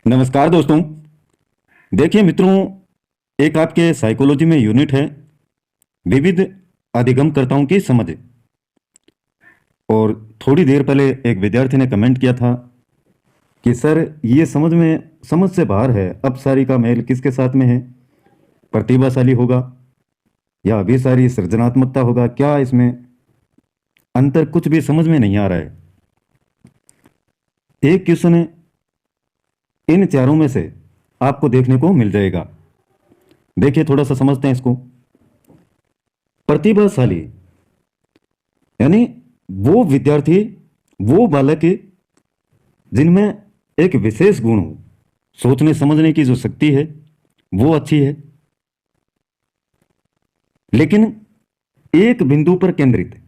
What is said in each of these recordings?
नमस्कार दोस्तों। देखिए मित्रों, एक आपके साइकोलॉजी में यूनिट है विविध अधिगमकर्ताओं की समझ। और थोड़ी देर पहले एक विद्यार्थी ने कमेंट किया था कि सर ये समझ से बाहर है, अपसारी का मेल किसके साथ में है? प्रतिभाशाली होगा या अभिसारी सृजनात्मकता होगा? क्या इसमें अंतर कुछ भी समझ में नहीं आ रहा है। एक क्वेश्चन है, इन चारों में से आपको देखने को मिल जाएगा। देखिए थोड़ा सा समझते हैं इसको। प्रतिभाशाली यानी वो विद्यार्थी, वो बालक जिनमें एक विशेष गुण हो, सोचने समझने की जो शक्ति है वो अच्छी है, लेकिन एक बिंदु पर केंद्रित,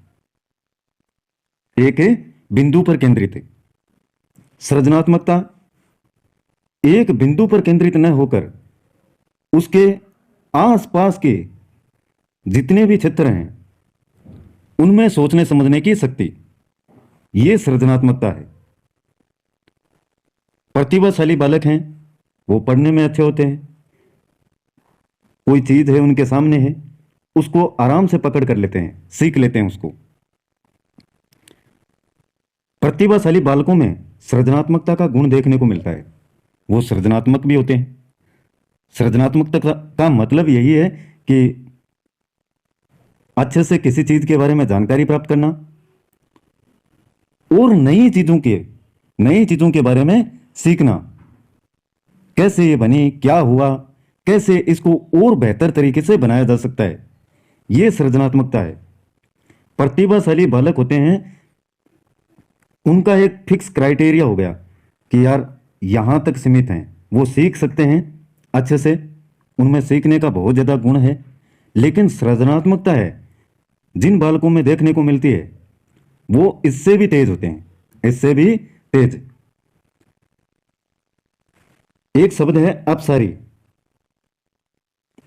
एक बिंदु पर केंद्रित है। सृजनात्मकता एक बिंदु पर केंद्रित न होकर उसके आसपास के जितने भी क्षेत्र हैं उनमें सोचने समझने की शक्ति, ये सृजनात्मकता है। प्रतिभाशाली बालक हैं वो पढ़ने में अच्छे होते हैं, कोई चीज है उनके सामने है, उसको आराम से पकड़ कर लेते हैं, सीख लेते हैं उसको। प्रतिभाशाली बालकों में सृजनात्मकता का गुण देखने को मिलता है, वो सृजनात्मक भी होते हैं। सृजनात्मकता का मतलब यही है कि अच्छे से किसी चीज के बारे में जानकारी प्राप्त करना और नई चीजों के बारे में सीखना। कैसे ये बनी, क्या हुआ, कैसे इसको और बेहतर तरीके से बनाया जा सकता है, ये सृजनात्मकता है। प्रतिभाशाली बालक होते हैं, उनका एक फिक्स क्राइटेरिया हो गया कि यार यहां तक सीमित हैं, वो सीख सकते हैं अच्छे से, उनमें सीखने का बहुत ज्यादा गुण है। लेकिन सृजनात्मकता है जिन बालकों में देखने को मिलती है वो इससे भी तेज होते हैं, इससे भी तेज। एक शब्द है अपसारी।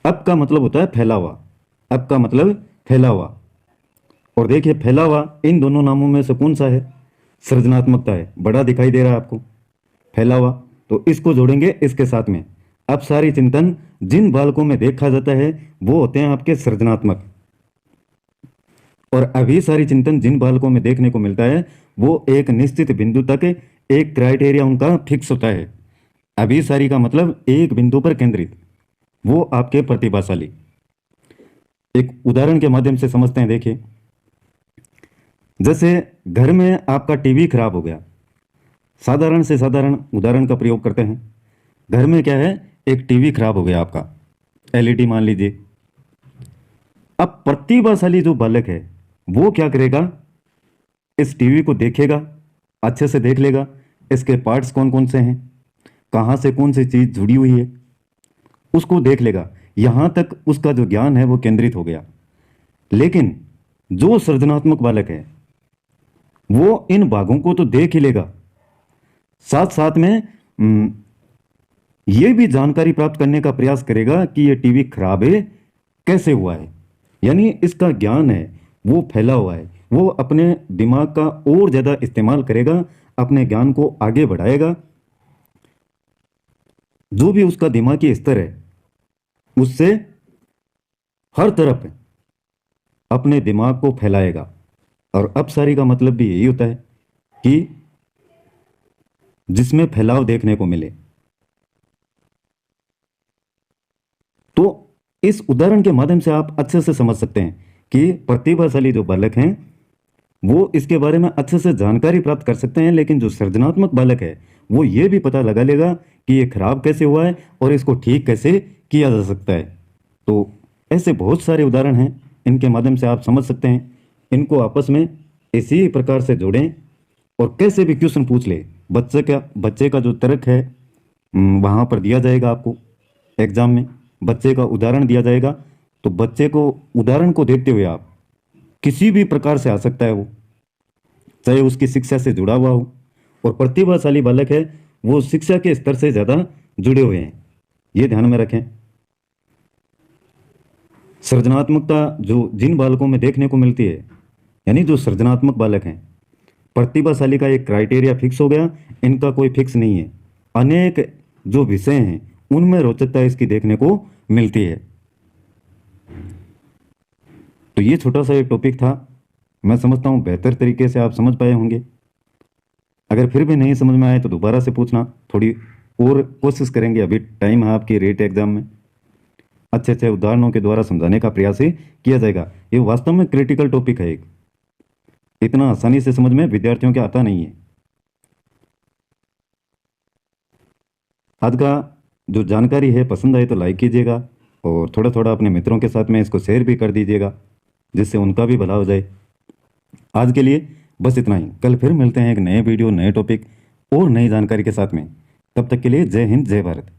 अप का मतलब होता है फैला हुआ, अप का मतलब फैला हुआ। और देखिए फैला हुआ इन दोनों नामों में से कौन सा है? सृजनात्मकता है। बड़ा दिखाई दे रहा है आपको फैला हुआ, तो इसको जोड़ेंगे इसके साथ में। अपसारी चिंतन जिन बालकों में देखा जाता है वो होते हैं आपके सृजनात्मक, और अभिसारी चिंतन जिन बालकों में देखने को मिलता है वो एक निश्चित बिंदु तक, एक क्राइटेरिया उनका फिक्स होता है। अभिसारी का मतलब एक बिंदु पर केंद्रित, वो आपके प्रतिभाशाली। एक उदाहरण के माध्यम से समझते हैं। देखिए जैसे घर में आपका टीवी खराब हो गया, साधारण से साधारण उदाहरण का प्रयोग करते हैं। घर में क्या है, एक टीवी खराब हो गया आपका, एलईडी मान लीजिए। अब प्रतिभाशाली जो बालक है वो क्या करेगा, इस टीवी को देखेगा, अच्छे से देख लेगा, इसके पार्ट्स कौन कौन से हैं, कहाँ से कौन सी चीज जुड़ी हुई है, उसको देख लेगा। यहां तक उसका जो ज्ञान है वो केंद्रित हो गया। लेकिन जो सृजनात्मक बालक है वो इन भागों को तो देख ही लेगा, साथ साथ में ये भी जानकारी प्राप्त करने का प्रयास करेगा कि ये टीवी खराब है, कैसे हुआ है। यानी इसका ज्ञान है वो फैला हुआ है, वो अपने दिमाग का और ज्यादा इस्तेमाल करेगा, अपने ज्ञान को आगे बढ़ाएगा। जो भी उसका दिमागी स्तर है उससे हर तरफ अपने दिमाग को फैलाएगा। और अपसारी का मतलब भी यही होता है कि जिसमें फैलाव देखने को मिले। तो इस उदाहरण के माध्यम से आप अच्छे से समझ सकते हैं कि प्रतिभाशाली जो बालक हैं वो इसके बारे में अच्छे से जानकारी प्राप्त कर सकते हैं, लेकिन जो सृजनात्मक बालक है वो ये भी पता लगा लेगा कि ये खराब कैसे हुआ है और इसको ठीक कैसे किया जा सकता है। तो ऐसे बहुत सारे उदाहरण हैं, इनके माध्यम से आप समझ सकते हैं। इनको आपस में इसी प्रकार से जोड़ें और कैसे भी क्वेश्चन पूछ ले, बच्चे का जो तर्क है वहां पर दिया जाएगा आपको एग्जाम में, बच्चे का उदाहरण दिया जाएगा। तो बच्चे को उदाहरण को देखते हुए आप किसी भी प्रकार से आ सकता है वो, चाहे उसकी शिक्षा से जुड़ा हुआ हो। और प्रतिभाशाली बालक है वो शिक्षा के स्तर से ज्यादा जुड़े हुए हैं, ये ध्यान में रखें। सृजनात्मकता जो जिन बालकों में देखने को मिलती है, यानी जो सृजनात्मक बालक हैं, प्रतिभाशाली का एक क्राइटेरिया फिक्स हो गया, इनका कोई फिक्स नहीं है। अनेक जो विषय हैं उनमें रोचकता इसकी देखने को मिलती है। तो ये छोटा सा एक टॉपिक था, मैं समझता हूँ बेहतर तरीके से आप समझ पाए होंगे। अगर फिर भी नहीं समझ में आए तो दोबारा से पूछना, थोड़ी और कोशिश करेंगे, अभी टाइम है आपकी रेट एग्जाम में, अच्छे अच्छे उदाहरणों के द्वारा समझाने का प्रयास ही किया जाएगा। ये वास्तव में क्रिटिकल टॉपिक है, एक इतना आसानी से समझ में विद्यार्थियों के आता नहीं है। आज का जो जानकारी है पसंद आए तो लाइक कीजिएगा और थोड़ा थोड़ा अपने मित्रों के साथ में इसको शेयर भी कर दीजिएगा, जिससे उनका भी भला हो जाए। आज के लिए बस इतना ही, कल फिर मिलते हैं एक नए वीडियो, नए टॉपिक और नई जानकारी के साथ में। तब तक के लिए जय हिंद, जय भारत।